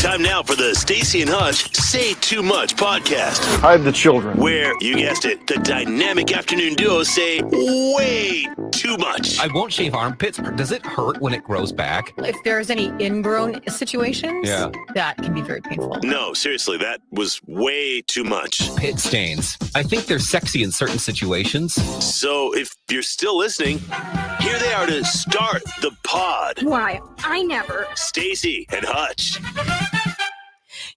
Time now for the Staci and Hutch Say Too Much podcast. Hide the children. Where, you guessed it, the dynamic afternoon duo say way too much. I won't shave armpits. Does it hurt when it grows back? If there's any ingrown situations, that can be very painful. No, seriously, that was way too much. Pit stains. I think they're sexy in certain situations. So if you're still listening, here they are to start the pod. Why, I never. Staci and Hutch.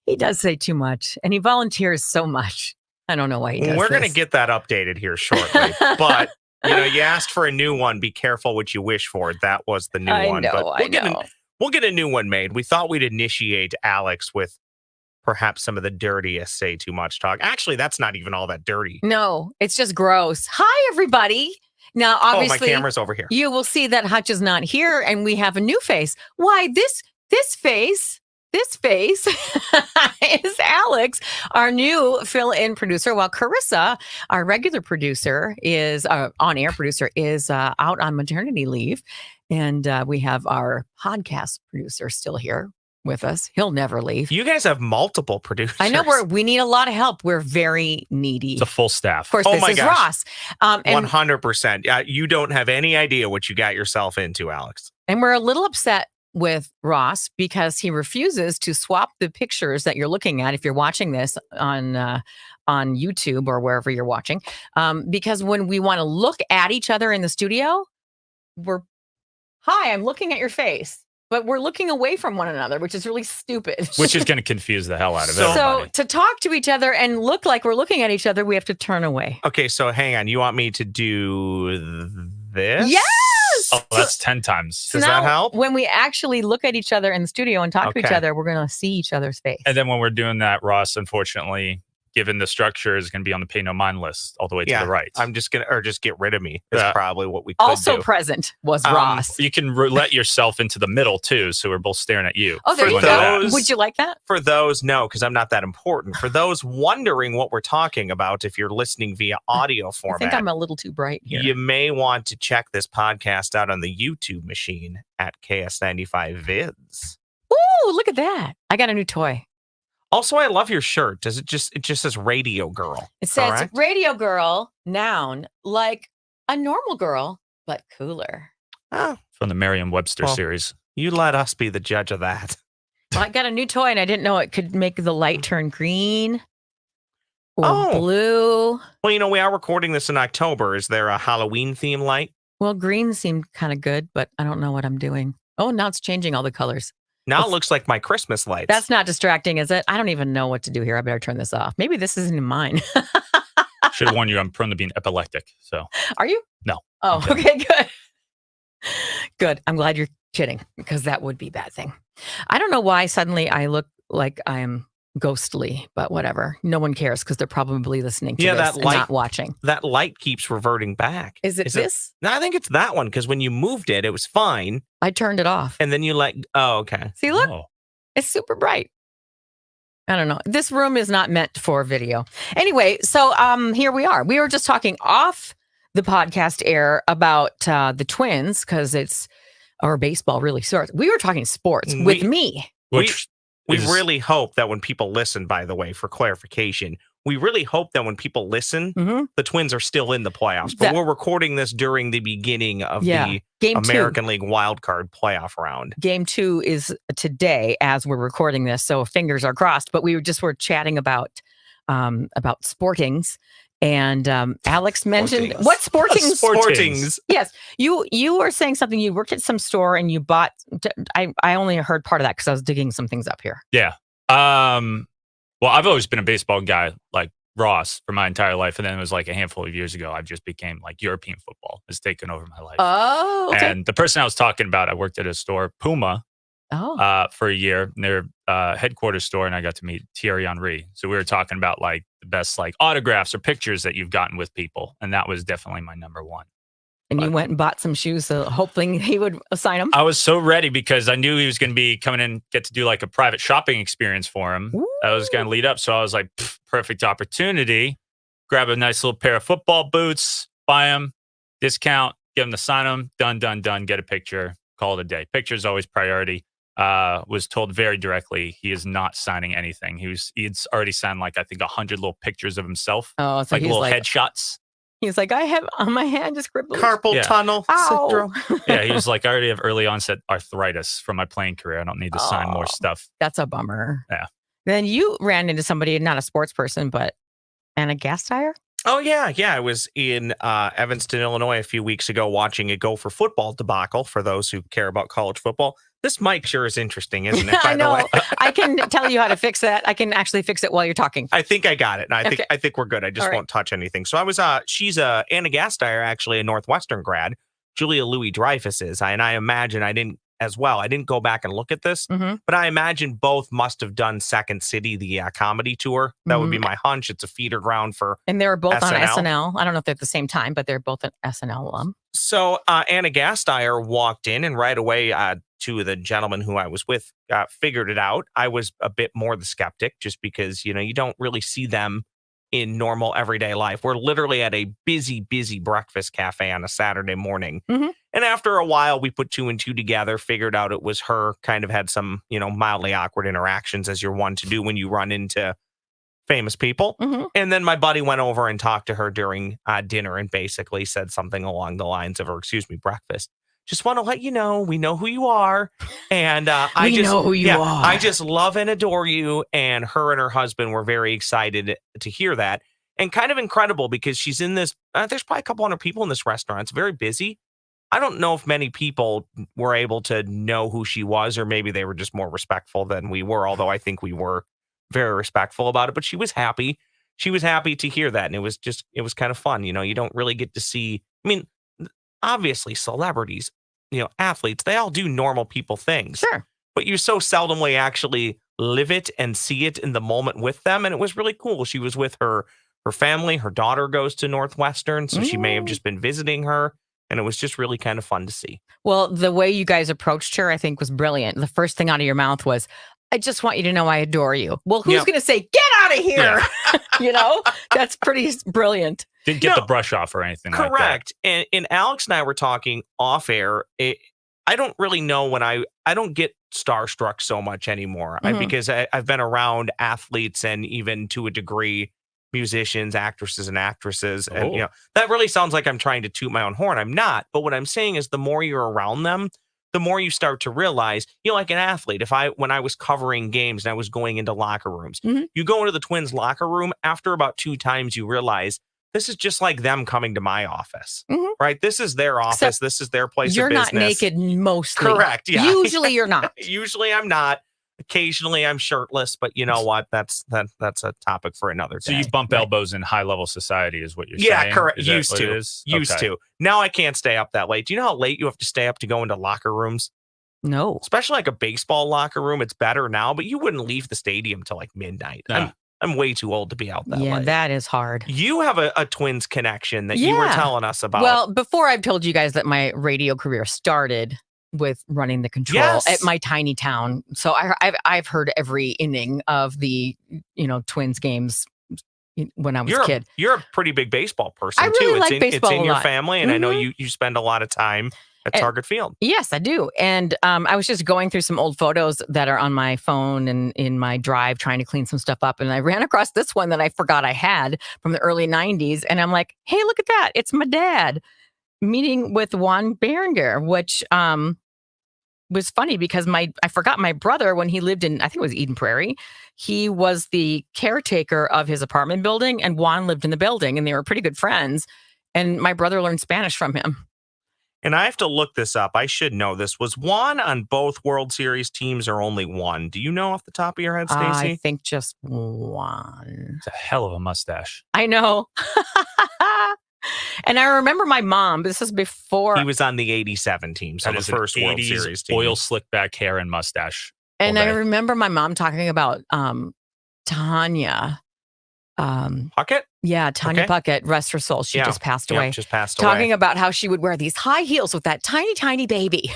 He does say too much, and he volunteers so much. I don't know why he does We're this. going to get that updated here shortly. But, you asked for a new one. Be careful what you wish for. That was the new one. But we'll get a new one made. We thought we'd initiate Alex with perhaps some of the dirtiest Say Too Much talk. Actually, that's not even all that dirty. No, it's just gross. Hi, everybody. Now, obviously, my camera's over here. You will see that Hutch is not here, and we have a new face. Why, this face is Alex, our new fill-in producer, while Carissa, our regular producer, is on-air producer, is out on maternity leave. And we have our podcast producer still here with us. He'll never leave. You guys have multiple producers. I know we need a lot of help. We're very needy. It's a full staff. Of course, this is Ross. 100%. You don't have any idea what you got yourself into, Alex. And we're a little upset with Ross because he refuses to swap the pictures that you're looking at if you're watching this on YouTube or wherever you're watching. Because when we want to look at each other in the studio, I'm looking at your face. But we're looking away from one another, which is really stupid. Which is going to confuse the hell out of everybody. So to talk to each other and look like we're looking at each other, we have to turn away. Okay, so hang on. You want me to do this? Yes! Oh, that's 10 times. Does that help? When we actually look at each other in the studio and talk to each other, we're going to see each other's face. And then when we're doing that, Ross, unfortunately, given the structure, is going to be on the pay no mind list all the way to the right. I'm just going to, or just get rid of me. That's probably what we could also do. present was Ross. You can roulette yourself into the middle too, so we're both staring at you. Oh, there you go. Would you like that? For those, no, because I'm not that important. For those wondering what we're talking about, if you're listening via audio format, I think I'm a little too bright here. You may want to check this podcast out on the YouTube machine at KS95 Vids. Ooh, look at that. I got a new toy. Also, I love your shirt. It just says radio girl. It says correct? Radio girl, noun, like a normal girl, but cooler. Oh, from the Merriam-Webster series. You let us be the judge of that. Well, I got a new toy and I didn't know it could make the light turn green or blue. Well, we are recording this in October. Is there a Halloween theme light? Well, green seemed kind of good, but I don't know what I'm doing. Oh, now it's changing all the colors. Now it looks like my Christmas lights. That's not distracting, is it? I don't even know what to do here. I better turn this off. Maybe this isn't mine. Should have warned you, I'm prone to being epileptic. So, are you? No. Oh, okay, good. Good. I'm glad you're kidding because that would be a bad thing. I don't know why suddenly I look like I'm ghostly, but whatever. No one cares because they're probably listening to this and not watching. That light keeps reverting back. Is it this? No, I think it's that one because when you moved it, it was fine. I turned it off. And then you oh, okay. See, look. Oh. It's super bright. I don't know. This room is not meant for video. Anyway, so here we are. We were just talking off the podcast air about the Twins because or baseball really starts. We were talking sports with me. We really hope that when people listen, by the way, for clarification, we really hope that when people listen, the Twins are still in the playoffs. But we're recording this during the beginning of the American League wildcard playoff round. Game 2 is today as we're recording this, so fingers are crossed. But we were chatting about sportings. And Alex mentioned what sportings? Sportings. Yes, you were saying something. You worked at some store and you bought. I only heard part of that because I was digging some things up here. Yeah. Well, I've always been a baseball guy, like Ross, for my entire life, and then it was like a handful of years ago, I just became like European football has taken over my life. Oh, okay. And the person I was talking about, I worked at a store, Puma. For a year, their headquarters store, and I got to meet Thierry Henry. So we were talking about like the best like autographs or pictures that you've gotten with people, and that was definitely my number one. And you went and bought some shoes, so hoping he would sign them. I was so ready because I knew he was going to be coming in, get to do like a private shopping experience for him. Ooh. That was going to lead up. So I was like, perfect opportunity. Grab a nice little pair of football boots, buy them, discount, get them to sign them. Done. Get a picture, call it a day. Picture is always priority. was told very directly he is not signing anything. He'd already signed like I think 100 little pictures of himself, Oh, so like he's little like, headshots. he's like, I have on my hand just scribbled. Carpal Yeah. tunnel Ow. syndrome. Yeah, he was like, I already have early onset arthritis from my playing career. I don't need to sign more stuff. That's a bummer. Yeah. Then you ran into somebody, not a sports person, but Anna Gasteyer? Oh, yeah. I was in Evanston, Illinois a few weeks ago watching a Gopher football debacle for those who care about college football. This mic sure is interesting, isn't it? I By know. the way? I can tell you how to fix that. I can actually fix it while you're talking. I think I got it. And Okay. I think we're good. I just All right. won't touch anything. So I was she's Anna Gasteyer, actually a Northwestern grad. Julia Louis-Dreyfus is. And I imagine I didn't go back and look at this, but I imagine both must have done Second City, the comedy tour. That would be my hunch. It's a feeder ground for And they were both on SNL. SNL. I don't know if they're at the same time, but they're both an SNL alum. So Anna Gasteyer walked in, and right away, two of the gentlemen who I was with figured it out. I was a bit more the skeptic, just because you don't really see them in normal everyday life. We're literally at a busy breakfast cafe on a Saturday morning, and after a while, we put two and two together, figured out it was her. Kind of had some mildly awkward interactions, as you're one to do when you run into famous people. And then my buddy went over and talked to her during dinner and basically said something along the lines of, breakfast. Just want to let you know, we know who you are. And I know who you are. I just love and adore you. And her husband were very excited to hear that. And kind of incredible because she's in this, there's probably a couple hundred people in this restaurant. It's very busy. I don't know if many people were able to know who she was, or maybe they were just more respectful than we were, although I think we were very respectful about it. But she was happy. She was happy to hear that. And it was kind of fun. You don't really get to see, obviously celebrities, athletes, they all do normal people things. Sure. But you so seldomly actually live it and see it in the moment with them. And it was really cool. She was with her family. Her daughter goes to Northwestern, so she may have just been visiting her. And it was just really kind of fun to see. Well, the way you guys approached her, I think, was brilliant. The first thing out of your mouth was, I just want you to know I adore you. Well, who's going to say, get out of here? Yeah. That's pretty brilliant. Didn't get the brush off or anything like that. Correct. And Alex and I were talking off air. I don't really know when I don't get starstruck so much anymore because I've been around athletes and even to a degree musicians, actresses, and actresses. And, that really sounds like I'm trying to toot my own horn. I'm not. But what I'm saying is the more you're around them, the more you start to realize, like an athlete, when I was covering games and I was going into locker rooms, you go into the Twins locker room, after about 2 times, you realize this is just like them coming to my office, right? This is their office. Except this is their place of you're business. You're not naked mostly. Correct. Yeah. Usually you're not. Usually I'm not. Occasionally I'm shirtless, but you know what? That's a topic for another day. So you bump elbows in high level society is what you're saying? Yeah, correct. Is Used that to. what it is? Used Okay. to. Now I can't stay up that late. Do you know how late you have to stay up to go into locker rooms? No. Especially like a baseball locker room. It's better now, but you wouldn't leave the stadium till like midnight. Nah. I'm way too old to be out that Yeah, late. that is hard. You have a Twins connection that you were telling us about. Well, before I've told you guys that my radio career started with running the control at my tiny town. So I've heard every inning of the Twins games when I was a kid. You're a pretty big baseball person I really too. like baseball It's in a your lot. family, and I know you spend a lot of time at Target Field. Yes, I do. And I was just going through some old photos that are on my phone and in my drive, trying to clean some stuff up. And I ran across this one that I forgot I had from the early 90s. And I'm like, hey, look at that. It's my dad meeting with Juan Berenger, which was funny because I forgot my brother when he lived in, I think it was Eden Prairie. He was the caretaker of his apartment building, and Juan lived in the building, and they were pretty good friends. And my brother learned Spanish from him. And I have to look this up. I should know this. Was Juan on both World Series teams or only one? Do you know off the top of your head, Stacy? I think just one. It's a hell of a mustache. I know. And I remember my mom, this is before. He was on the 87 team, so That the is an first World 80s Series team. oil slick back hair and mustache. And all I day. remember my mom talking about Tanya. Puckett? Yeah, Tanya Okay. Puckett, rest her soul. She just passed away. Just passed Talking away. about how she would wear these high heels with that tiny, tiny baby.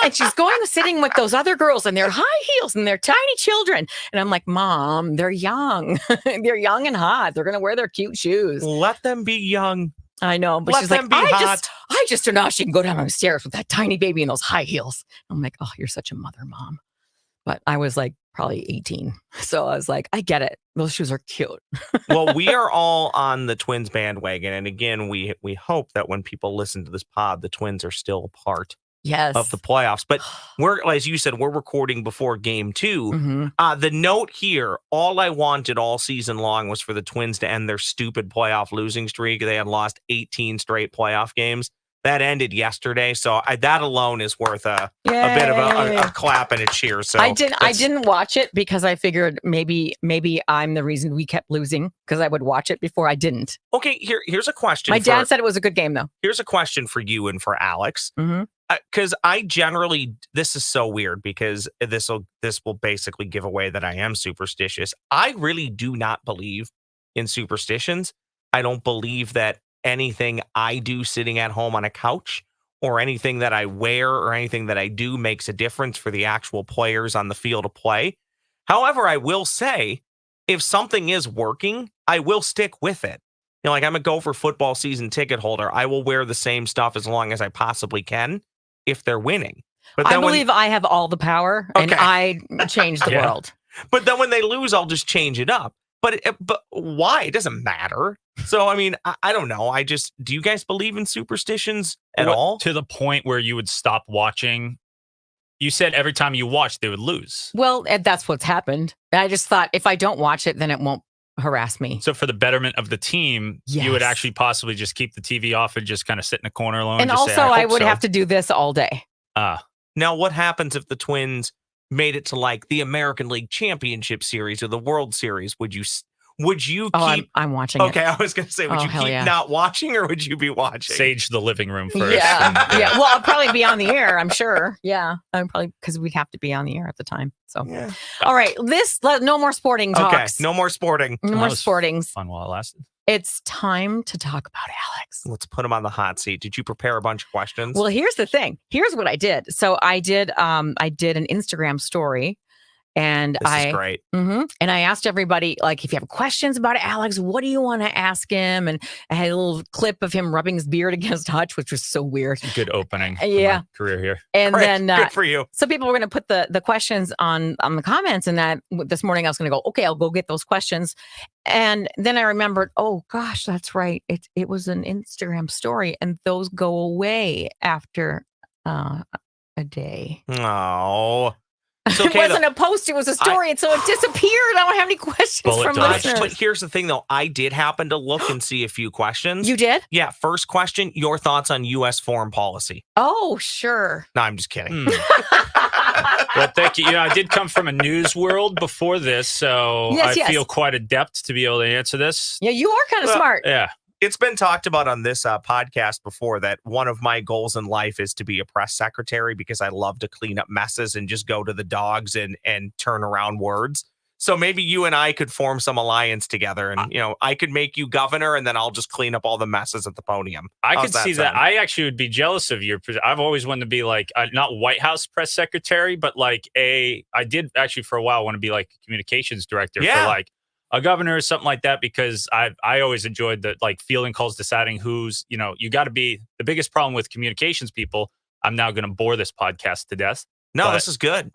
And she's sitting with those other girls in their high heels and their tiny children. And I'm like, Mom, they're young. They're young and hot. They're going to wear their cute shoes. Let them be young. I know, but Let she's them like, be hot. I just don't know how she can go down the stairs with that tiny baby in those high heels. I'm like, oh, you're such a mother, Mom. But I was like probably 18. So I was like, I get it. Those shoes are cute. Well, we are all on the Twins bandwagon. And again, we hope that when people listen to this pod, the Twins are still a part of the playoffs. But we're, as you said, we're recording before game 2. Mm-hmm. The note here, all I wanted all season long was for the Twins to end their stupid playoff losing streak. They had lost 18 straight playoff games. That ended yesterday, so that alone is worth a bit of a clap and a cheer. So I didn't watch it because I figured maybe I'm the reason we kept losing because I would watch it before. I didn't. Okay, here's a question. My dad said it was a good game though. Here's a question for you and for Alex. Mm-hmm. Because I generally, this is so weird because this will basically give away that I am superstitious. I really do not believe in superstitions. I don't believe that anything I do sitting at home on a couch or anything that I wear or anything that I do makes a difference for the actual players on the field of play. However, I will say if something is working, I will stick with it. You know, like I'm a Gopher football season ticket holder. I will wear the same stuff as long as I possibly can if they're winning. But I believe I have all the power and I change the world. But then when they lose, I'll just change it up. But why? It doesn't matter. So, I mean, I don't know. Do you guys believe in superstitions at all? To the point where you would stop watching? You said every time you watched, they would lose. Well, that's what's happened. I just thought if I don't watch it, then it won't harass me. So for the betterment of the team, you would actually possibly just keep the TV off and just kind of sit in the corner alone. And also, I would have to do this all day. Now, what happens if the Twins made it to like the American League Championship Series or the World Series? Would you keep? I'm watching. Okay, I was going to say, would you keep not watching, or would you be watching? Sage the living room first. Yeah. Well, I'll probably be on the air. I'm sure. Yeah, I'm probably because we'd have to be on the air at the time. So, all right, no more sporting talks. Okay, no more sporting. No more sportings. Fun while it lasted. It's time to talk about Alex. Let's put him on the hot seat. Did you prepare a bunch of questions? Well, here's the thing. Here's what I did. So I did an Instagram story. And this is great. And I asked everybody, like, if you have questions about Alex, what do you want to ask him? And I had a little clip of him rubbing his beard against Hutch, which was so weird. Good opening. My career here. And then good for you. So people were going to put the questions on the comments, and that this morning I was going to go, okay, I'll go get those questions. And then I remembered, oh gosh, that's right. It was an Instagram story, and those go away after a day. Oh. It wasn't a post, it was a story, and so it disappeared. I don't have any questions from listeners. But here's the thing, though. I did happen to look and see a few questions. You did? Yeah. First question, your thoughts on U.S. foreign policy? Oh, sure. No, I'm just kidding. Well, thank you. I did come from a news world before this, so I feel quite adept to be able to answer this. Yeah, you are kind of smart. Yeah. It's been talked about on this podcast before that one of my goals in life is to be a press secretary because I love to clean up messes and just go to the dogs and turn around words. So maybe you and I could form some alliance together, and I could make you governor, and then I'll just clean up all the messes at the podium. I could see that. I actually would be jealous of your. I've always wanted to be like not White House press secretary, but like I did actually for a while want to be like a communications director for like a governor or something like that, because I always enjoyed the like fielding calls, deciding who's, you got to be the biggest problem with communications people. I'm now going to bore this podcast to death. No, this is good.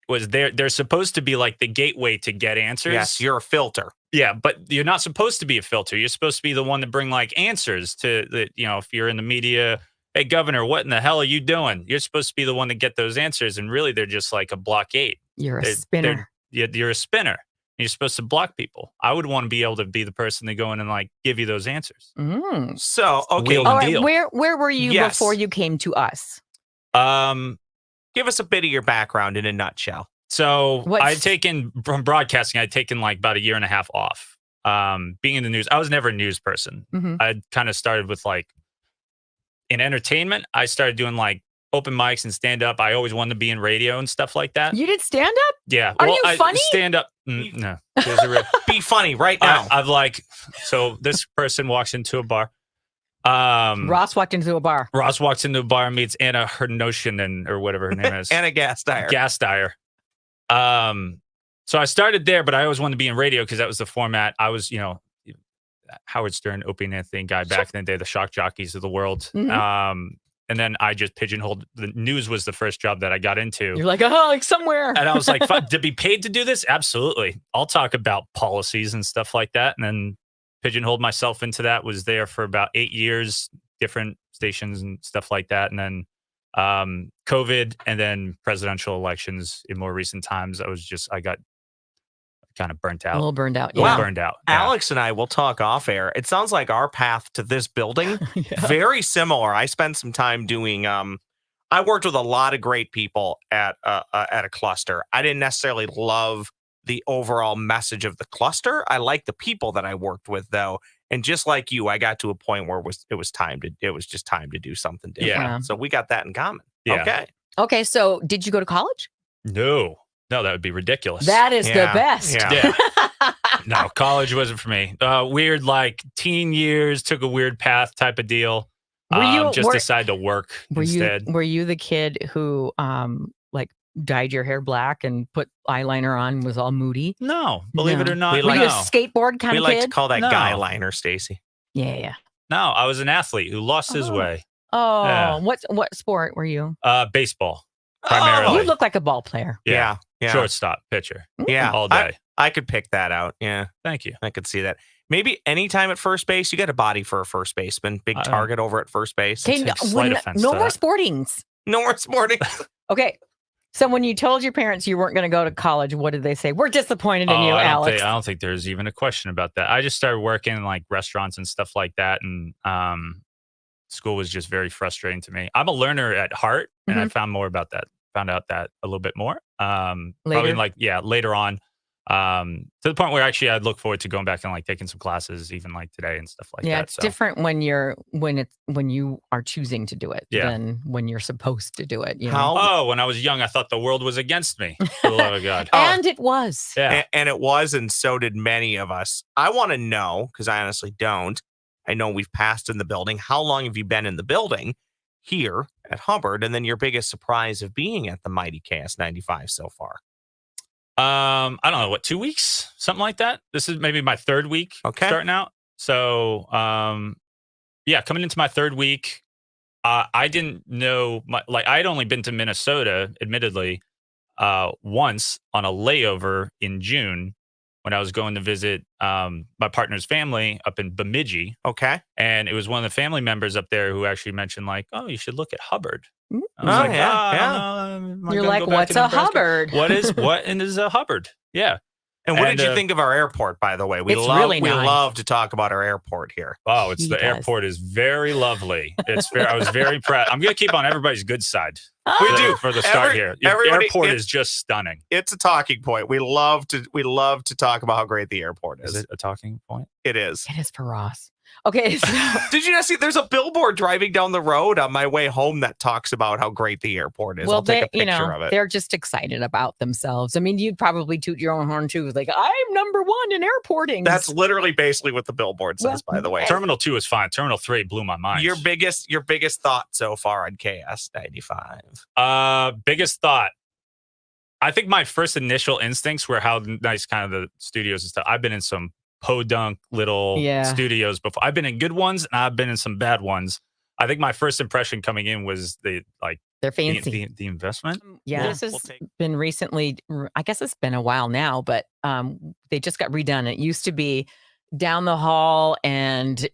Was they're supposed to be like the gateway to get answers. Yes, you're a filter. Yeah, but you're not supposed to be a filter. You're supposed to be the one to bring like answers to the, if you're in the media, hey, governor, what in the hell are you doing? You're supposed to be the one to get those answers. And really, they're just like a blockade. You're a spinner. You're a spinner. You're supposed to block people. I would want to be able to be the person to go in and like give you those answers. So, okay. All right, where were you before you came to us? Give us a bit of your background in a nutshell. So I'd taken from broadcasting, I'd taken like about a year and a half off. Being in the news, I was never a news person. I kind of started with like in entertainment. I started doing like open mics and stand up. I always wanted to be in radio and stuff like that. You did stand up? Yeah. Are you funny? Stand up. No. Be funny right now. I've like, so this person walks into a bar. Ross walked into a bar. Ross walks into a bar and meets Anna Hernoshian or whatever her name is. Anna Gasteyer. So I started there, but I always wanted to be in radio because that was the format. I was, Howard Stern, Opie and Anthony guy back in the day, the shock jockeys of the world. Mm-hmm. And then I just pigeonholed. The news was the first job that I got into. You're like, oh, like somewhere. And I was like, to be paid to do this? Absolutely. I'll talk about policies and stuff like that. And then pigeonholed myself into that. Was there for about 8 years, different stations and stuff like that. And then COVID and then presidential elections in more recent times. I got kind of burnt out. A little burned out. A little Yeah. burned out. Alex and I will talk off air. It sounds like our path to this building, very similar. I spent some time doing, I worked with a lot of great people at a cluster. I didn't necessarily love the overall message of the cluster. I like the people that I worked with though. And just like you, I got to a point where it was just time to do something different. Yeah. So we got that in common. Yeah. Okay. Okay. So did you go to college? No, that would be ridiculous. That is the best. Yeah. No, college wasn't for me. Weird, like teen years, took a weird path type of deal. Decided to work instead. Were you the kid who like dyed your hair black and put eyeliner on, was all moody? No, believe it or not. Were you a skateboard kind We of like kid? to call that No. guy liner, Stacy. Yeah. No, I was an athlete who lost his way. Oh, Yeah. what sport were you? Baseball, primarily. You look like a ball player. Yeah. Shortstop, pitcher, Yeah. all day. I could pick that out. Yeah. Thank you. I could see that. Maybe anytime at first base, you got a body for a first baseman. Big target over at first base. Okay, take slight offense no to more that. sportings. No more sporting. Okay. So when you told your parents you weren't going to go to college, what did they say? We're disappointed in you, Alex. I don't think there's even a question about that. I just started working in like restaurants and stuff like that. And school was just very frustrating to me. I'm a learner at heart. And I found out that a little bit more. Probably later on. To the point where actually I'd look forward to going back and like taking some classes even like today and stuff like that. Yeah, it's different when you are choosing to do it than when you're supposed to do it. You know? When I was young, I thought the world was against me. For the love of God. And it was. Yeah. And it was, and so did many of us. I want to know, because I honestly don't. I know we've passed in the building. How long have you been in the building here at Hubbard? And then your biggest surprise of being at the mighty KS95 so far? I don't know, 2 weeks, something like that. This is maybe my third week starting out. So, coming into my third week, I didn't know, I'd only been to Minnesota, admittedly, once on a layover in June when I was going to visit my partner's family up in Bemidji. Okay. And it was one of the family members up there who actually mentioned like, oh, you should look at Hubbard. I was You're like, what's a Hubbard? What is a Hubbard? Yeah. And what did you think of our airport, by the way? We love to talk about our airport here. Oh, airport is very lovely. I was very proud. I'm going to keep on everybody's good side. We do for the start here. The airport is just stunning. It's a talking point. We love to talk about how great the airport is. Is it a talking point? It is. It is for Ross. Okay. So did you not see? There's a billboard driving down the road on my way home that talks about how great the airport is. Well, I'll take a picture of it. They're just excited about themselves. I mean, you'd probably toot your own horn too. Like, I'm number one in airporting. That's literally basically what the billboard says, by the way. Terminal 2 is fine. Terminal 3 blew my mind. Your biggest thought so far on KS95? Biggest thought. I think my first initial instincts were how nice kind of the studios and stuff. I've been in some podunk little studios before. I've been in good ones and I've been in some bad ones. I think my first impression coming in was they're fancy. The investment. Yeah, this has been recently. I guess it's been a while now, but they just got redone. It used to be down the hall, and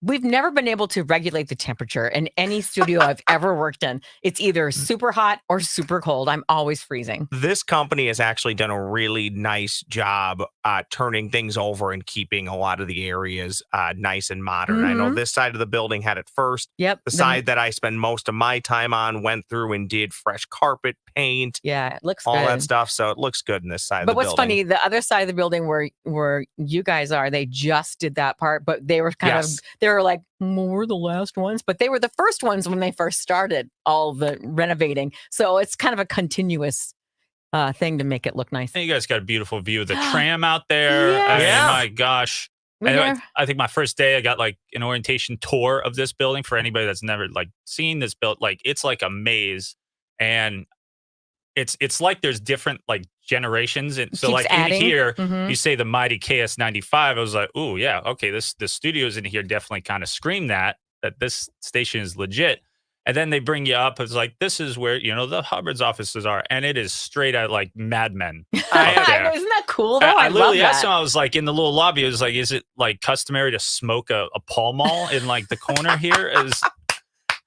we've never been able to regulate the temperature in any studio I've ever worked in. It's either super hot or super cold. I'm always freezing. This company has actually done a really nice job turning things over and keeping a lot of the areas nice and modern. I know this side of the building had it first. Yep. The side that I spend most of my time on went through and did fresh carpet, paint. Yeah, it looks all good. that stuff. So it looks good in this side of the building. But what's funny, the other side of the building where you guys are, they just did that part, but they were they were like, we're the last ones, but they were the first ones when they first started all the renovating. So it's kind of a continuous thing to make it look nice. And you guys got a beautiful view of the tram out there. Yes. I mean, my gosh. I think my first day I got like an orientation tour of this building for anybody that's never like seen this built. Like it's like a maze, and it's like there's different like generations, and so Keeps like adding. in here, you say the mighty KS95. I was like, oh yeah, okay, the studios in here definitely kind of scream that this station is legit. And then they bring you up. It's like, this is where, the Hubbard's offices are. And it is straight out like Mad Men. I know, isn't that cool, though? I literally love asked that. him, I was like, in the little lobby, I was like, is it like customary to smoke a Pall Mall in like the corner here?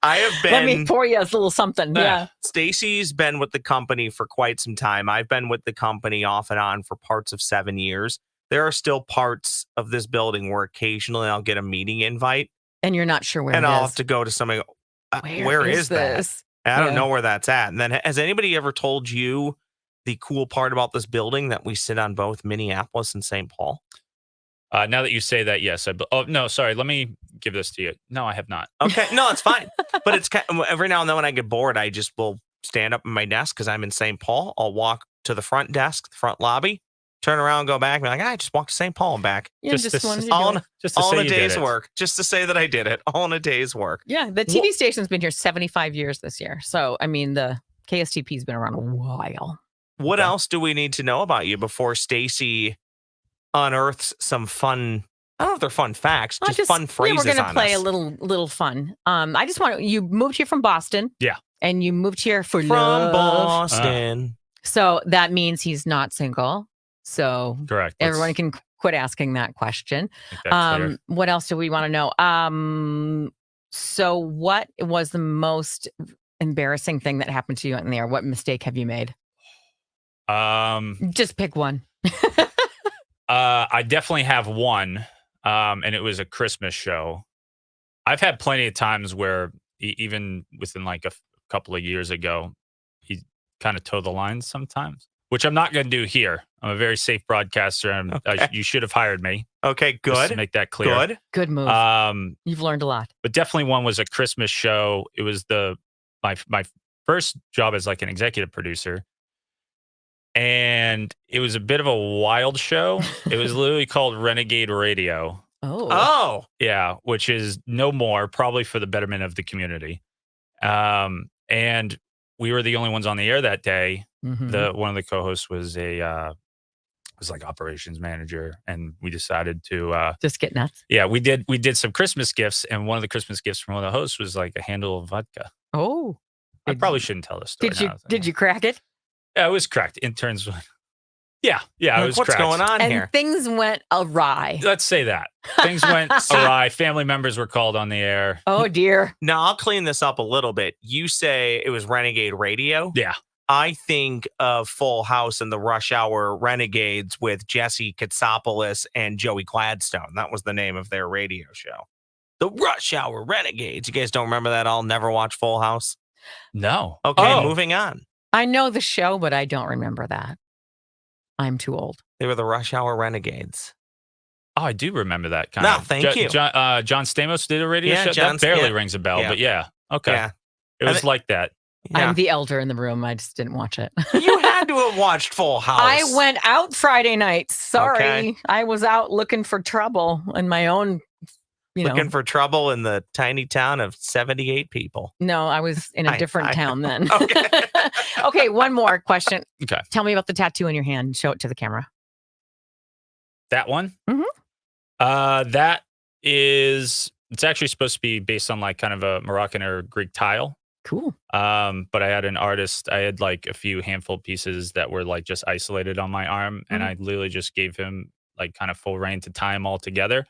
I have been. Let me pour you a little something. Yeah. Stacy's been with the company for quite some time. I've been with the company off and on for parts of 7 years. There are still parts of this building where occasionally I'll get a meeting invite. And you're not sure where and it is. I'll have to go to somebody. Where is this? That? I don't know where that's at. And then has anybody ever told you the cool part about this building that we sit on both Minneapolis and St. Paul? Now that you say that, yes. Oh, no, sorry. Let me give this to you. No, I have not. Okay. No, it's fine. But it's every now and then when I get bored, I just will stand up at my desk because I'm in St. Paul. I'll walk to the front desk, the front lobby, turn around, go back, and be like, I just walked to St. Paul and back. Yeah, all in a day's work. Just to say that I did it. All in a day's work. Yeah, the TV station's been here 75 years this year. So, I mean, the KSTP's been around a while. What else do we need to know about you before Stacy unearths some fun? I don't know if they're fun facts, just fun phrases. We're going to play a little fun. I just want you moved here from Boston. Yeah. And you moved here from Boston. So that means he's not single. So correct. Everyone can quit asking that question. What else do we want to know? So what was the most embarrassing thing that happened to you in there? What mistake have you made? Just pick one. I definitely have one. And it was a Christmas show. I've had plenty of times where even within like a couple of years ago, he kind of towed the line sometimes, which I'm not going to do here. I'm a very safe broadcaster, and you should have hired me. Okay, good. Just to make that clear. Good move. You've learned a lot. But definitely one was a Christmas show. It was my first job as like an executive producer. And it was a bit of a wild show. It was literally called Renegade Radio. Oh. Yeah, which is no more, probably for the betterment of the community. And we were the only ones on the air that day. Mm-hmm. One of the co-hosts was was like operations manager, and we decided to just get nuts. Yeah, we did some Christmas gifts, and one of the Christmas gifts from one of the hosts was like a handle of vodka. Oh. I probably shouldn't tell this story. Did you crack it? Yeah, it was cracked in terms of. Yeah, it was what's cracked. going on here? And things went awry. Let's say that. Things went awry. Family members were called on the air. Oh, dear. Now, I'll clean this up a little bit. You say it was Renegade Radio? Yeah. I think of Full House and the Rush Hour Renegades with Jesse Katsopoulos and Joey Gladstone. That was the name of their radio show. The Rush Hour Renegades. You guys don't remember that all? Never watched Full House? No. Okay, moving on. I know the show, but I don't remember that. I'm too old. They were the Rush Hour Renegades. Oh, I do remember that kind of. No, thank you. John Stamos did a radio show? That barely rings a bell, but yeah. Okay. Yeah. It was like that. Yeah. I'm the elder in the room. I just didn't watch it. You had to have watched Full House. I went out Friday night. Sorry. Okay. I was out looking for trouble in my own, looking for trouble in the tiny town of 78 people. No, I was in a different town then. Okay. Okay, one more question. Okay. Tell me about the tattoo in your hand. Show it to the camera. That one? Mm-hmm. It's actually supposed to be based on like kind of a Moroccan or Greek tile. Cool. But I had an artist, I had like a few handful pieces that were like just isolated on my arm. And I literally just gave him like kind of full reign to tie them all together.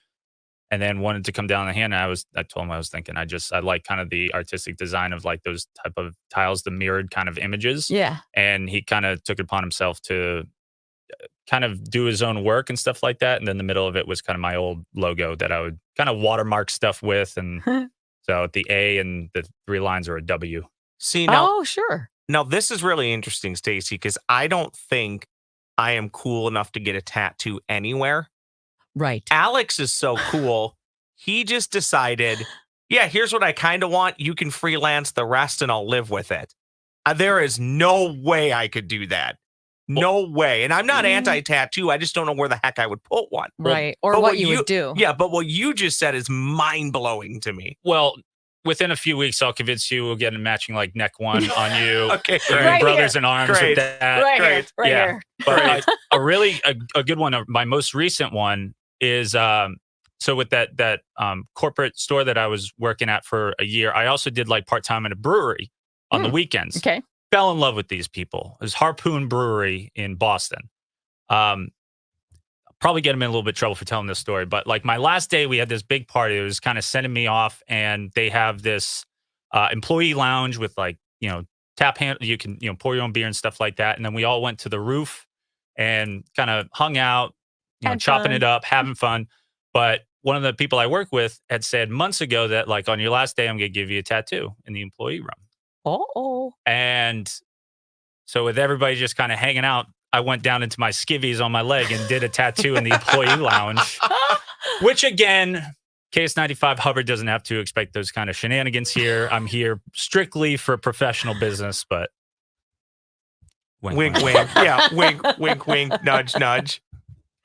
And then wanted to come down the hand. And I told him I was thinking, I like kind of the artistic design of like those type of tiles, the mirrored kind of images. Yeah. And he kind of took it upon himself to kind of do his own work and stuff like that. And then the middle of it was kind of my old logo that I would kind of watermark stuff with. And so the A and the 3 lines are a W. See, now, sure. Now, this is really interesting, Stacy, because I don't think I am cool enough to get a tattoo anywhere. Right. Alex is so cool. He just decided, here's what I kind of want. You can freelance the rest and I'll live with it. There is no way I could do that. No way. And I'm not anti-tattoo. I just don't know where the heck I would put one. Right. Or what you would do. Yeah, but what you just said is mind-blowing to me. Well, within a few weeks, I'll convince you we'll get a matching like neck one on you. Okay, Right brothers here. in arms Great. with that. Right Great. here. Right Yeah. here. But a good one, my most recent one is so with that corporate store that I was working at for a year, I also did like part-time at a brewery on the weekends. Okay. Fell in love with these people. It was Harpoon Brewery in Boston. Probably get them in a little bit of trouble for telling this story, but like my last day, we had this big party. It was kind of sending me off, and they have this employee lounge with like, tap handle. You can, pour your own beer and stuff like that. And then we all went to the roof and kind of hung out, chopping it up, having fun. But one of the people I work with had said months ago that like on your last day, I'm going to give you a tattoo in the employee room. Oh. And so with everybody just kind of hanging out, I went down into my skivvies on my leg and did a tattoo in the employee lounge, which again, KS95 Hubbard doesn't have to expect those kind of shenanigans here. I'm here strictly for professional business, but wink, wink. Yeah, wink, wink, wink, nudge, nudge.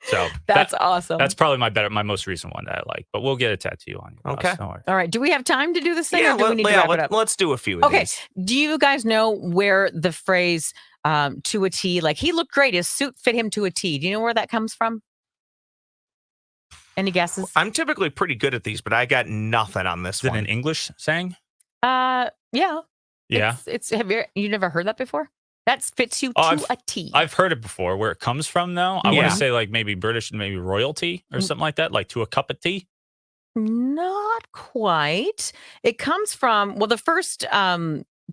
So that's awesome. That's probably my most recent one that I like, but we'll get a tattoo on you. Okay. All right. Do we have time to do this thing? Yeah, or do we need to wrap it up? let's do a few of these. Do you guys know where the phrase to a T, like he looked great, his suit fit him to a T? Do you know where that comes from? Any guesses? I'm typically pretty good at these, but I got nothing on this Is it one. an English saying? Yeah. Yeah. It's have you never heard that before? That fits you to a T. I've heard it before. Where it comes from, though, I want to say like maybe British, maybe royalty or something like that, like to a cup of tea. Not quite. It comes from, the first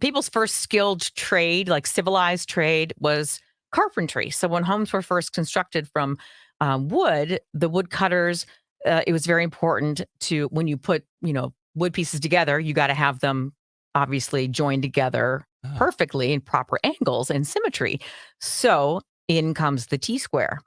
people's first skilled trade, like civilized trade, was carpentry. So when homes were first constructed from wood, the woodcutters, it was very important to, when you put wood pieces together, you got to have them obviously joined together perfectly in proper angles and symmetry. So in comes the T-square.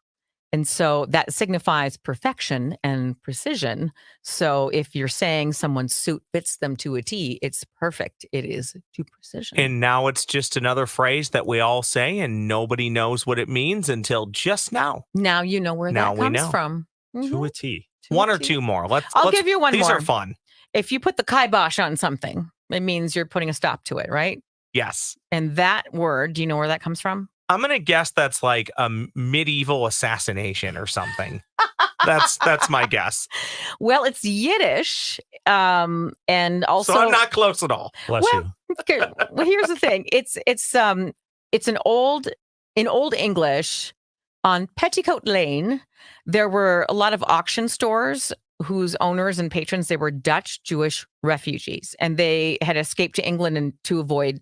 And so that signifies perfection and precision. So if you're saying someone's suit fits them to a T, it's perfect. It is to precision. And now it's just another phrase that we all say and nobody knows what it means until just now. Now you know where that comes from. To a T. One or two more. I'll give you one more. These are fun. If you put the kibosh on something, it means you're putting a stop to it, right? Yes. And that word, do you know where that comes from? I'm going to guess that's like a medieval assassination or something. That's my guess. Well, it's Yiddish. And also, so I'm not close at all. Bless you. Okay. Well, here's the thing. It's in old English. On Petticoat Lane, there were a lot of auction stores whose owners and patrons, they were Dutch Jewish refugees, and they had escaped to England and to avoid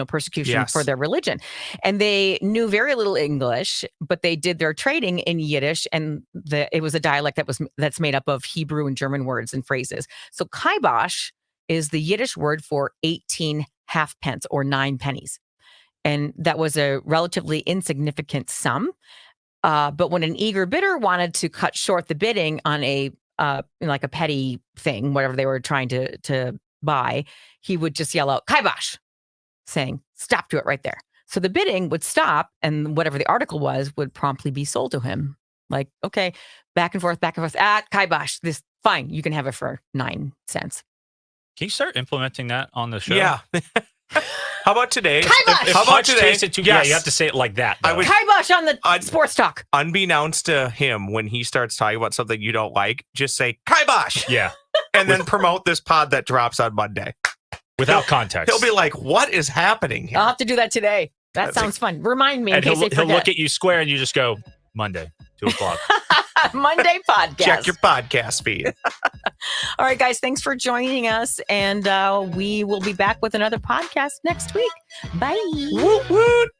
persecution for their religion. And they knew very little English, but they did their trading in Yiddish, and it was a dialect that's made up of Hebrew and German words and phrases. So kibosh is the Yiddish word for 18 halfpence or 9 pennies. And that was a relatively insignificant sum. But when an eager bidder wanted to cut short the bidding on a like a petty thing, whatever they were trying to buy, he would just yell out "kibosh," saying "stop to it right there." So the bidding would stop, and whatever the article was would promptly be sold to him. Like, okay, back and forth. Kibosh. This fine. You can have it for 9 cents. Can you start implementing that on the show? Yeah. How about today? Kibosh! How about today? Yeah, you have to say it like that. I would- Kibosh on the sports talk. Unbeknownst to him, when he starts talking about something you don't like, just say kibosh. Yeah. And then promote this pod that drops on Monday. Without context. He'll be like, what is happening here? I'll have to do that today. That sounds fun. Remind me in And case I he'll forget. look at you square and you just go, Monday, 2:00. Monday podcast. Check your podcast feed. All right, guys, thanks for joining us. And we will be back with another podcast next week. Bye. Woot woot.